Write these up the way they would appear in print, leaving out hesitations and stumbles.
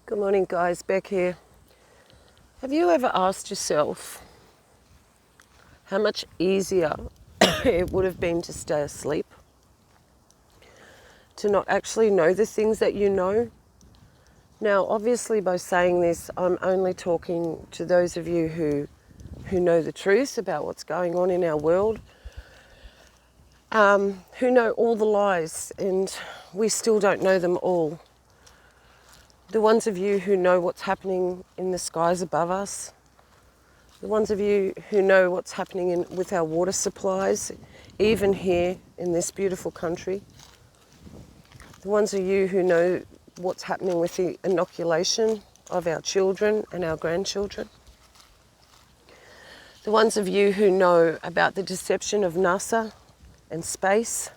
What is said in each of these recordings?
Good morning, guys. Beck here. Have you ever asked yourself how much easier it would have been to stay asleep? To not actually know the things that you know? Now, obviously, by saying this, I'm only talking to those of you who know the truth about what's going on in our world, who know all the lies, and we still don't know them all. The ones of you who know what's happening in the skies above us, the ones of you who know what's happening with our water supplies, even here in this beautiful country, the ones of you who know what's happening with the inoculation of our children and our grandchildren, the ones of you who know about the deception of NASA and space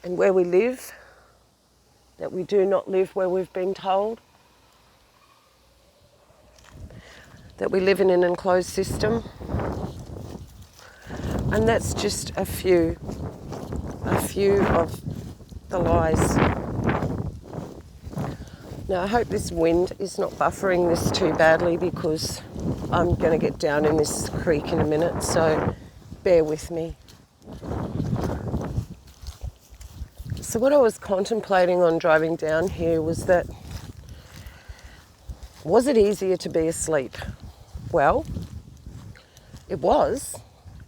and where we live, that we do not live where we've been told, that we live in an enclosed system. And that's just a few of the lies. Now, I hope this wind is not buffering this too badly, because I'm going to get down in this creek in a minute, so bear with me. So what I was contemplating on driving down here was that, was it easier to be asleep? Well, it was,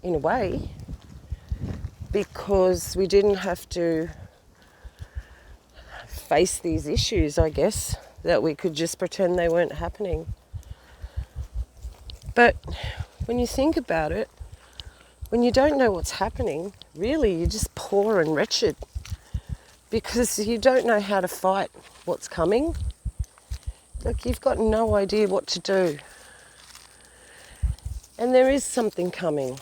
in a way, because we didn't have to face these issues, I guess, that we could just pretend they weren't happening. But when you think about it, when you don't know what's happening, really you're just poor and wretched, because you don't know how to fight what's coming. Like, you've got no idea what to do. And there is something coming.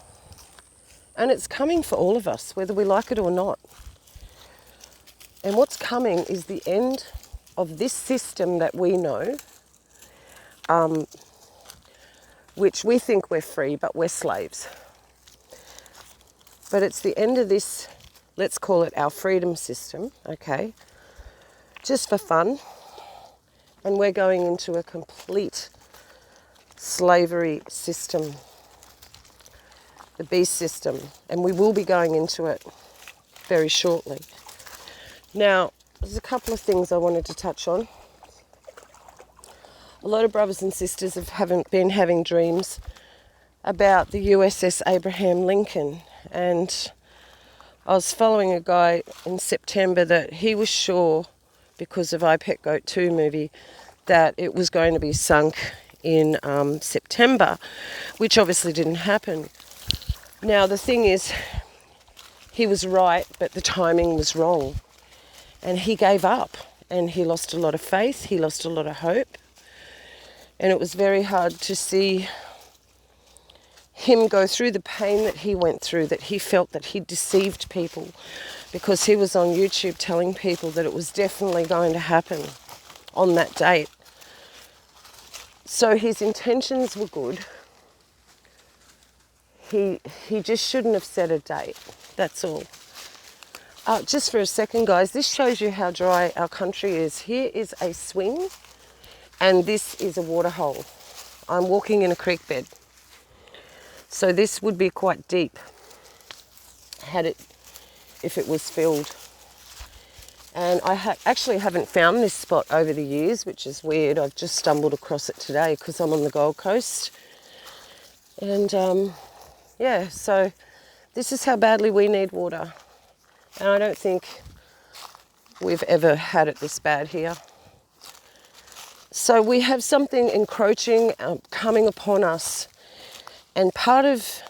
And it's coming for all of us, whether we like it or not. And what's coming is the end of this system that we know, which we think we're free, but we're slaves. But it's the end of this, let's call it our freedom system, okay, just for fun. And we're going into a complete slavery system, the beast system, and we will be going into it very shortly. Now, there's a couple of things I wanted to touch on. A lot of brothers and sisters haven't been having dreams about the USS Abraham Lincoln, and I was following a guy in September that he was sure, because of iPet Goat 2 movie, that it was going to be sunk in September, which obviously didn't happen. Now, the thing is, he was right, but the timing was wrong. And he gave up, and he lost a lot of faith, he lost a lot of hope. And it was very hard to see him go through the pain that he went through, that he felt that he deceived people, because he was on YouTube telling people that it was definitely going to happen on that date. So his intentions were good. He just shouldn't have set a date, that's all. Just for a second, guys, this shows you how dry our country is. Here is a swing, and this is a water hole. I'm walking in a creek bed. So this would be quite deep if it was filled. And I actually haven't found this spot over the years, which is weird. I've just stumbled across it today because I'm on the Gold Coast. And yeah, so this is how badly we need water. And I don't think we've ever had it this bad here. So we have something encroaching, coming upon us. And part of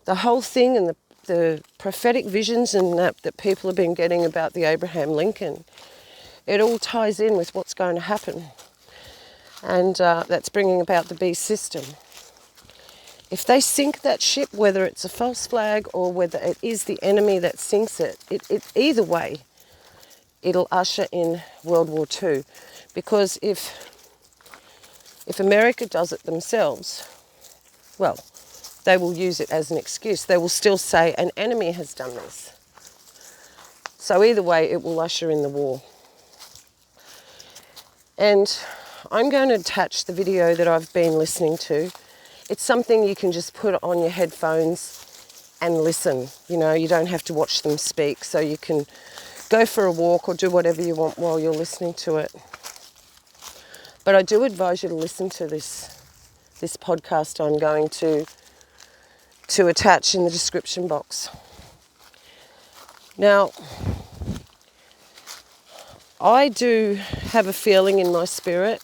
the whole thing, and the prophetic visions and that people have been getting about the Abraham Lincoln, it all ties in with what's going to happen. And that's bringing about the beast system. If they sink that ship, whether it's a false flag or whether it is the enemy that sinks it, either way, it'll usher in World War II. Because if America does it themselves, well, they will use it as an excuse. They will still say an enemy has done this. So either way, it will usher in the war. And I'm going to attach the video that I've been listening to. It's something you can just put on your headphones and listen. You know, you don't have to watch them speak, so you can go for a walk or do whatever you want while you're listening to it. But I do advise you to listen to this podcast I'm going to attach in the description box. Now, I do have a feeling in my spirit.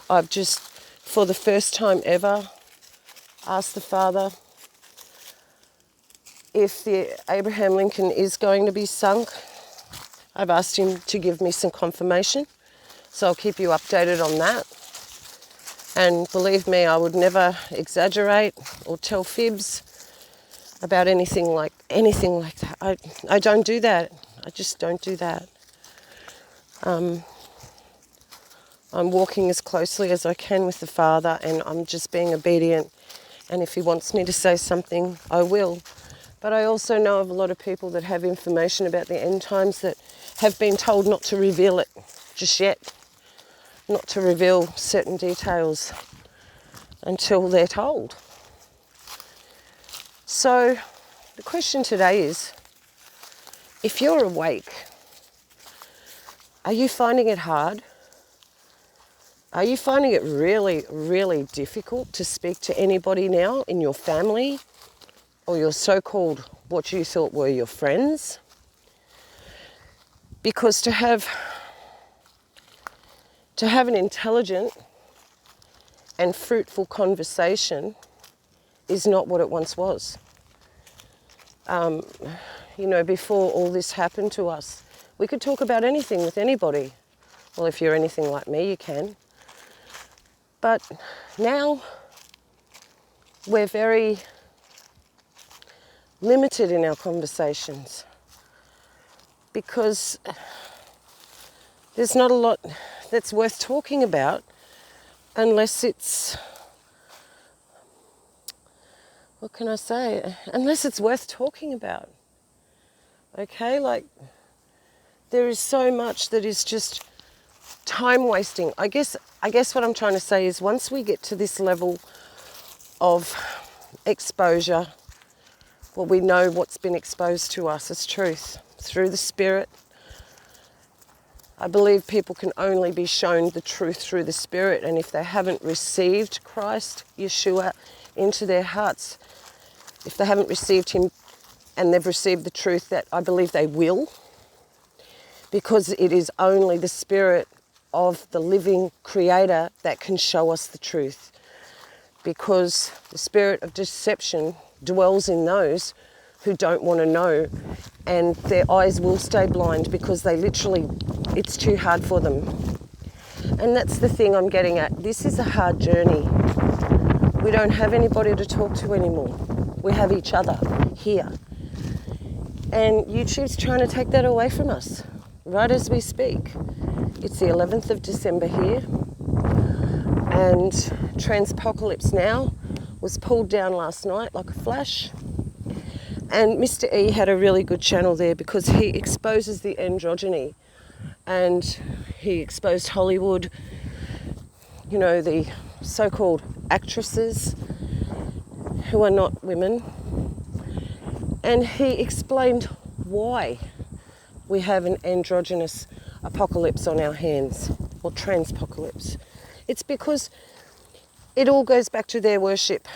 I've just, for the first time ever, asked the Father if the Abraham Lincoln is going to be sunk. I've asked him to give me some confirmation, so I'll keep you updated on that. And believe me, I would never exaggerate or tell fibs about anything like that. I don't do that. I just don't do that. I'm walking as closely as I can with the Father, and I'm just being obedient. And if he wants me to say something, I will. But I also know of a lot of people that have information about the end times that have been told not to reveal it just yet, not to reveal certain details until they're told. So the question today is, if you're awake, are you finding it hard? Are you finding it really, really difficult to speak to anybody now in your family or your so-called, what you thought were your friends? Because to have an intelligent and fruitful conversation is not what it once was. You know, before all this happened to us, we could talk about anything with anybody. Well, if you're anything like me, you can. But now we're very limited in our conversations because there's not a lot that's worth talking about unless it's, what can I say? Unless it's worth talking about. Okay, like there is so much that is just time wasting. I guess what I'm trying to say is once we get to this level of exposure, well, we know what's been exposed to us as truth through the Spirit. I believe people can only be shown the truth through the Spirit, and if they haven't received Christ, Yeshua, into their hearts, if they haven't received him and they've received the truth, that I believe they will, because it is only the Spirit of the living Creator that can show us the truth, because the spirit of deception dwells in those who don't want to know, and their eyes will stay blind because it's too hard for them. And that's the thing I'm getting at. This is a hard journey. We don't have anybody to talk to anymore. We have each other here. And YouTube's trying to take that away from us right as we speak. It's the 11th of December here, and Transpocalypse Now was pulled down last night like a flash. And Mr. E had a really good channel there because he exposes the androgyny, and he exposed Hollywood, you know, the so-called actresses who are not women. And he explained why we have an androgynous apocalypse on our hands, or transpocalypse. It's because it all goes back to their worship.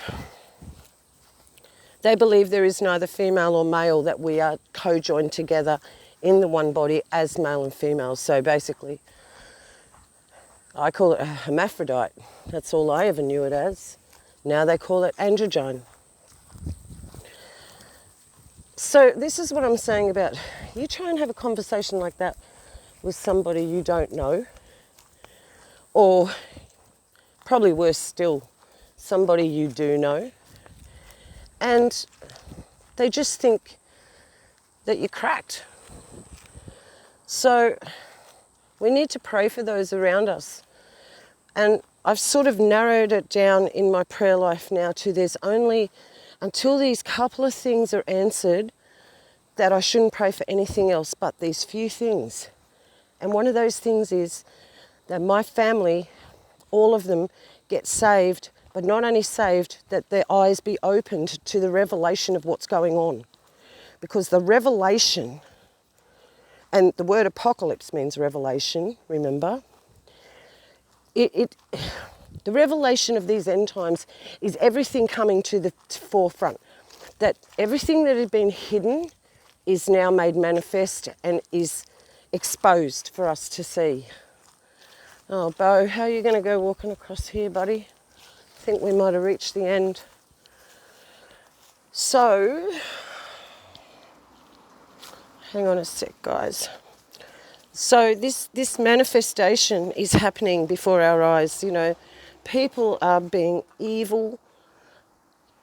They believe there is neither female or male, that we are co-joined together in the one body as male and female. So basically, I call it a hermaphrodite. That's all I ever knew it as. Now they call it androgyne. So this is what I'm saying about, you try and have a conversation like that with somebody you don't know, or probably worse still, somebody you do know, and they just think that you're cracked. So we need to pray for those around us. And I've sort of narrowed it down in my prayer life now to there's only, until these couple of things are answered, that I shouldn't pray for anything else but these few things. And one of those things is that my family, all of them, get saved, but not only saved, that their eyes be opened to the revelation of what's going on. Because the revelation, and the word apocalypse means revelation, remember, the revelation of these end times is everything coming to the forefront. That everything that had been hidden is now made manifest and is exposed for us to see. Oh, Bo, how are you going to go walking across here, buddy? I think we might have reached the end. So, hang on a sec, guys. So this manifestation is happening before our eyes. You know, people are being evil.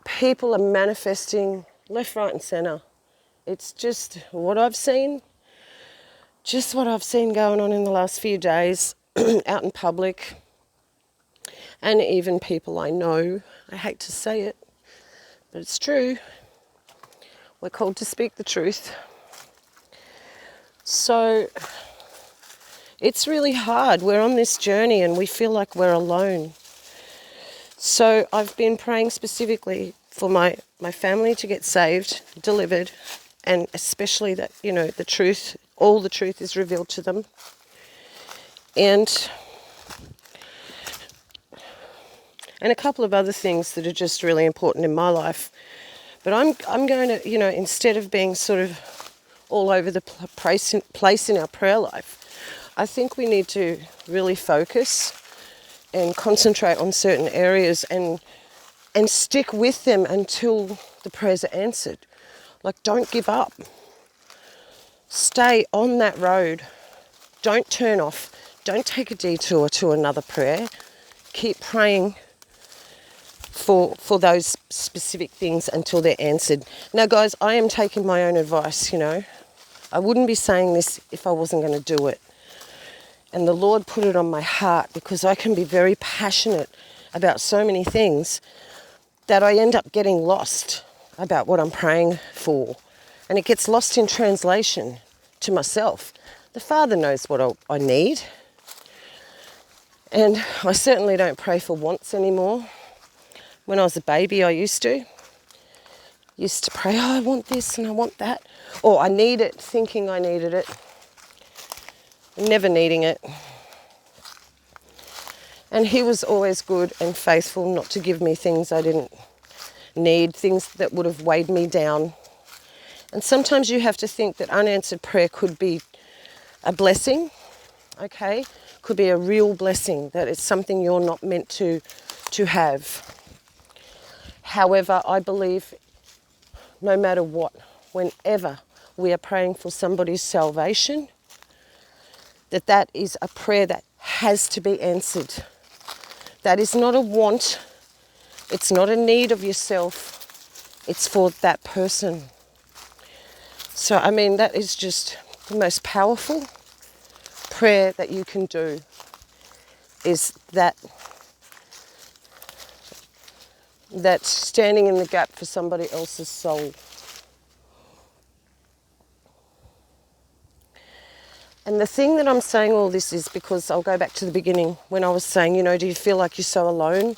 People are manifesting left, right and centre. It's just what I've seen going on in the last few days out in public, and even people I know. I hate to say it, but it's true. We're called to speak the truth. So it's really hard. We're on this journey and we feel like we're alone. So I've been praying specifically for my family to get saved, delivered, and especially that, you know, the truth, all the truth is revealed to them. And a couple of other things that are just really important in my life. But I'm going to, you know, instead of being sort of all over the place in our prayer life, I think we need to really focus and concentrate on certain areas and stick with them until the prayers are answered. Like, don't give up. Stay on that road. Don't turn off. Don't take a detour to another prayer. Keep praying for those specific things until they're answered. Now, guys, I am taking my own advice, you know. I wouldn't be saying this if I wasn't going to do it. And the Lord put it on my heart because I can be very passionate about so many things that I end up getting lost about what I'm praying for. And it gets lost in translation to myself. The Father knows what I need. And I certainly don't pray for wants anymore. When I was a baby, I used to pray, oh, I want this and I want that. Or I need it, thinking I needed it. Never needing it. And He was always good and faithful not to give me things I didn't need, things that would have weighed me down. And sometimes you have to think that unanswered prayer could be a blessing, okay? Could be a real blessing, that it's something you're not meant to have. However, I believe no matter what, whenever we are praying for somebody's salvation, that is a prayer that has to be answered. That is not a want. It's not a need of yourself. It's for that person. So, I mean, that is just the most powerful prayer that you can do, is that standing in the gap for somebody else's soul. And the thing that I'm saying all this is because I'll go back to the beginning when I was saying, you know, do you feel like you're so alone?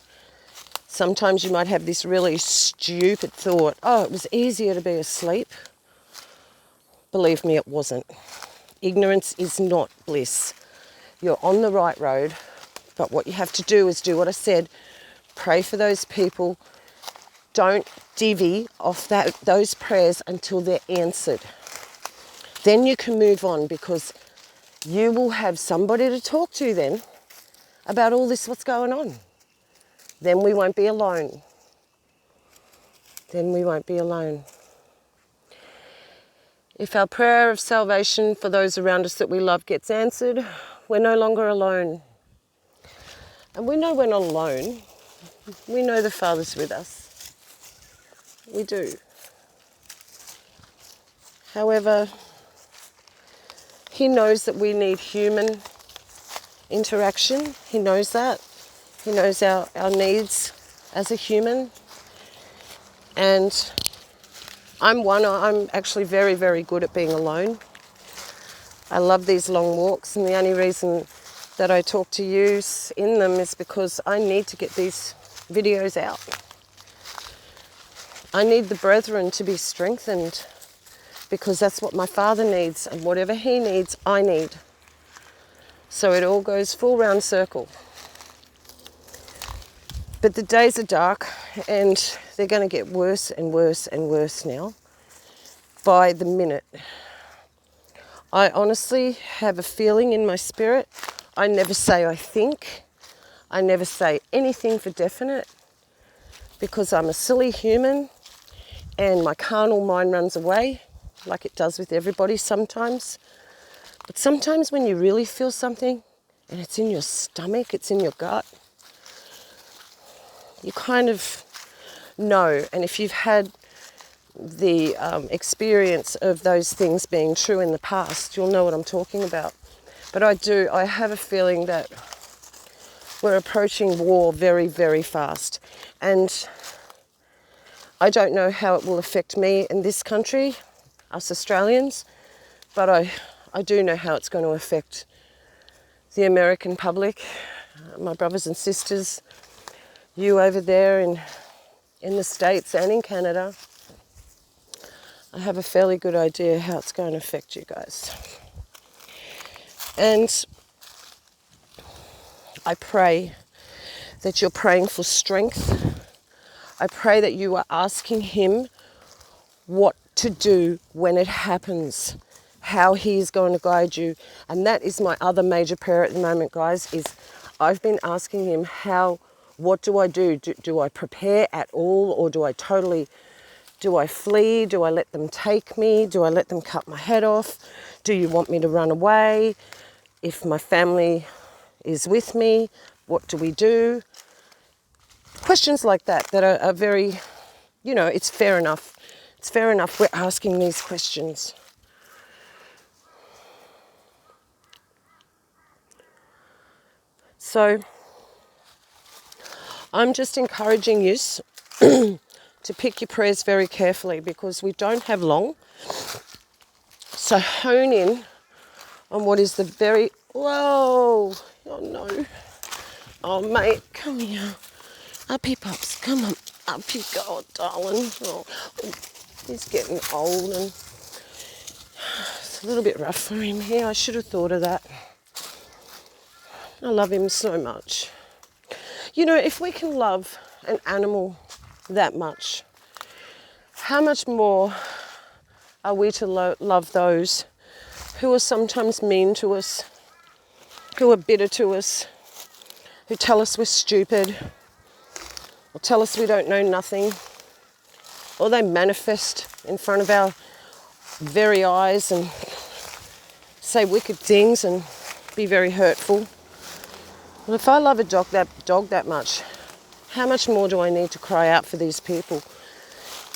Sometimes you might have this really stupid thought, oh, it was easier to be asleep. Believe me, it wasn't. Ignorance is not bliss. You're on the right road, but what you have to do is do what I said. Pray for those people. Don't divvy off those prayers until they're answered. Then you can move on, because you will have somebody to talk to then about all this, what's going on. Then we won't be alone. Then we won't be alone. If our prayer of salvation for those around us that we love gets answered, we're no longer alone. And we know we're not alone. We know the Father's with us. We do. However, He knows that we need human interaction. He knows that. He knows our needs as a human. And I'm actually very, very good at being alone. I love these long walks, and the only reason that I talk to you in them is because I need to get these videos out. I need the brethren to be strengthened, because that's what my Father needs, and whatever he needs, I need. So it all goes full round circle. But the days are dark, and they're going to get worse and worse and worse now by the minute. I honestly have a feeling in my spirit. I never say I think. I never say anything for definite, because I'm a silly human and my carnal mind runs away, like it does with everybody sometimes. But sometimes when you really feel something and it's in your stomach, it's in your gut, you kind of know. And if you've had the experience of those things being true in the past, you'll know what I'm talking about. But I have a feeling that we're approaching war very, very fast. And I don't know how it will affect me in this country, us Australians, but I do know how it's going to affect the American public, my brothers and sisters, you over there in the States and in Canada. I have a fairly good idea how it's going to affect you guys. And I pray that you're praying for strength. I pray that you are asking him what to do when it happens, how he is going to guide you. And that is my other major prayer at the moment, guys, is I've been asking him what do I do? Do I prepare at all, or do I flee? Do I let them take me? Do I let them cut my head off? Do you want me to run away? If my family is with me, what do we do? Questions like that are very, it's fair enough. It's fair enough we're asking these questions. So I'm just encouraging you to pick your prayers very carefully, because we don't have long. So hone in on what is the very... Whoa! Oh no. Oh mate, come here. Up he pops, come on. Up you go, darling. Oh, he's getting old and it's a little bit rough for him here. I should have thought of that. I love him so much. If we can love an animal that much, how much more are we to love those who are sometimes mean to us, who are bitter to us, who tell us we're stupid, or tell us we don't know nothing, or they manifest in front of our very eyes and say wicked things and be very hurtful. Well, if I love a dog that much, how much more do I need to cry out for these people?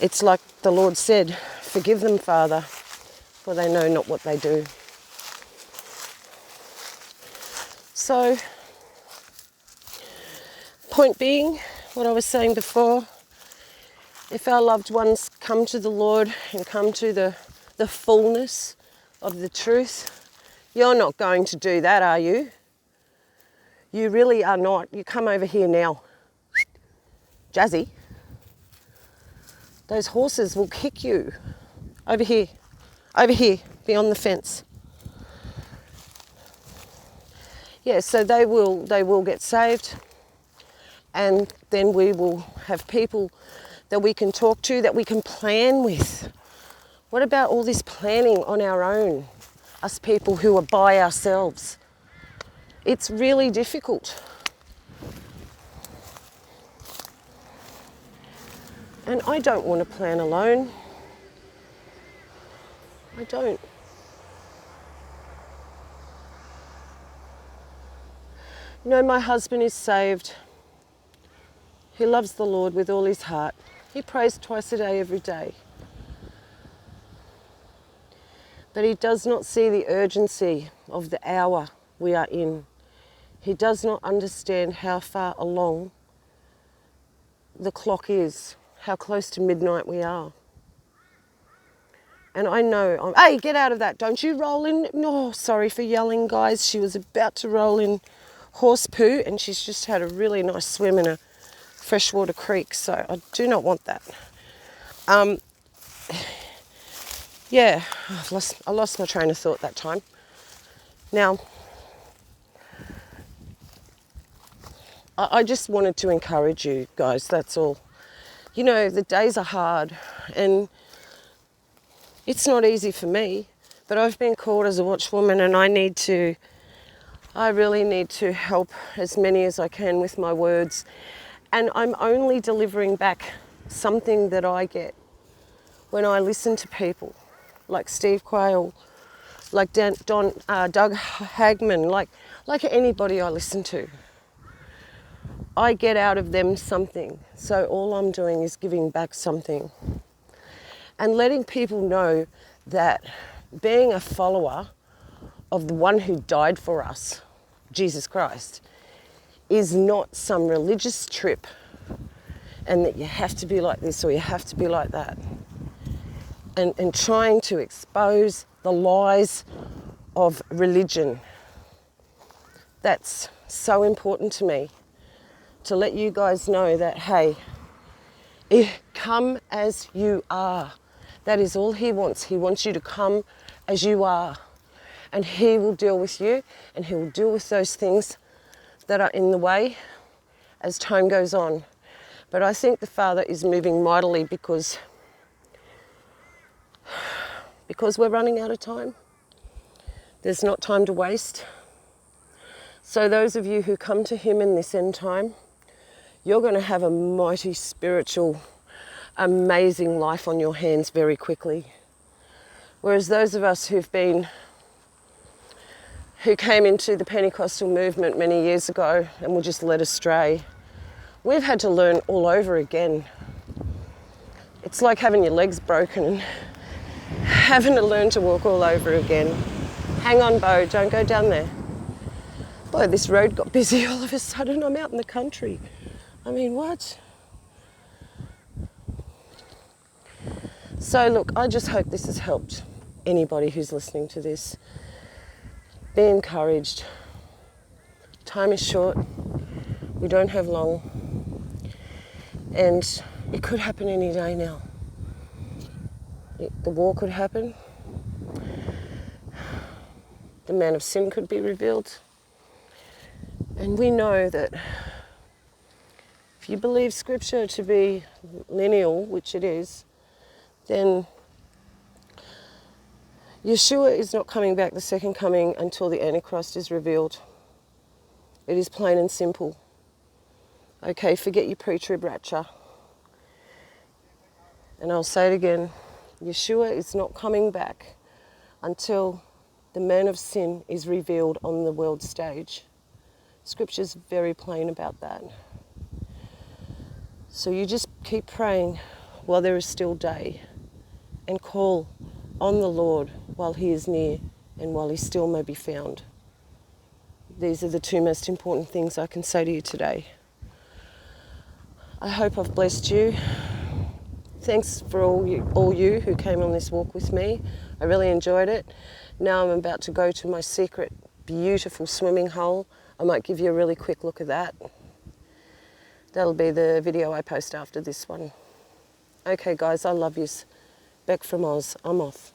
It's like the Lord said, forgive them, Father, for they know not what they do. So, point being, what I was saying before, if our loved ones come to the Lord and come to the fullness of the truth, you're not going to do that, are you? You really are not. You come over here now. Jazzy. Those horses will kick you. Over here, beyond the fence. Yeah, so they will get saved, and then we will have people that we can talk to, that we can plan with. What about all this planning on our own, us people who are by ourselves? It's really difficult. And I don't want to plan alone. I don't. My husband is saved. He loves the Lord with all his heart. He prays twice a day, every day. But he does not see the urgency of the hour we are in. He does not understand how far along the clock is, how close to midnight we are. And I know, hey, get out of that. Don't you roll in. No, sorry for yelling, guys. She was about to roll in horse poo and she's just had a really nice swim in a freshwater creek. So I do not want that. Yeah, I lost my train of thought that time. Now, I just wanted to encourage you guys, that's all. You know, the days are hard and it's not easy for me, but I've been called as a watchwoman and I really need to help as many as I can with my words. And I'm only delivering back something that I get when I listen to people like Steve Quayle, like Doug Hagman, like anybody I listen to. I get out of them something. So all I'm doing is giving back something. And letting people know that being a follower of the one who died for us, Jesus Christ, is not some religious trip and that you have to be like this or you have to be like that. And trying to expose the lies of religion. That's so important to me, to let you guys know that, hey, come as you are. That is all he wants. He wants you to come as you are. And he will deal with you and he will deal with those things that are in the way as time goes on. But I think the Father is moving mightily because we're running out of time. There's not time to waste. So those of you who come to him in this end time, you're going to have a mighty spiritual, amazing life on your hands very quickly. Whereas those of us who came into the Pentecostal movement many years ago and were just led astray, we've had to learn all over again. It's like having your legs broken and having to learn to walk all over again. Hang on, Bo, don't go down there. Boy, this road got busy all of a sudden. I'm out in the country. I mean, what? So look, I just hope this has helped anybody who's listening to this. Be encouraged. Time is short. We don't have long. And it could happen any day now. The war could happen. The man of sin could be revealed. And we know that if you believe Scripture to be lineal, which it is, then Yeshua is not coming back the second coming until the Antichrist is revealed. It is plain and simple. Okay, forget your pre-trib rapture. And I'll say it again, Yeshua is not coming back until the man of sin is revealed on the world stage. Scripture's very plain about that. So you just keep praying while there is still day and call on the Lord while he is near and while he still may be found. These are the two most important things I can say to you today. I hope I've blessed you. Thanks for all you who came on this walk with me. I really enjoyed it. Now I'm about to go to my secret, beautiful swimming hole. I might give you a really quick look at that. That'll be the video I post after this one. Okay guys, I love yous. Beck from Oz, I'm off.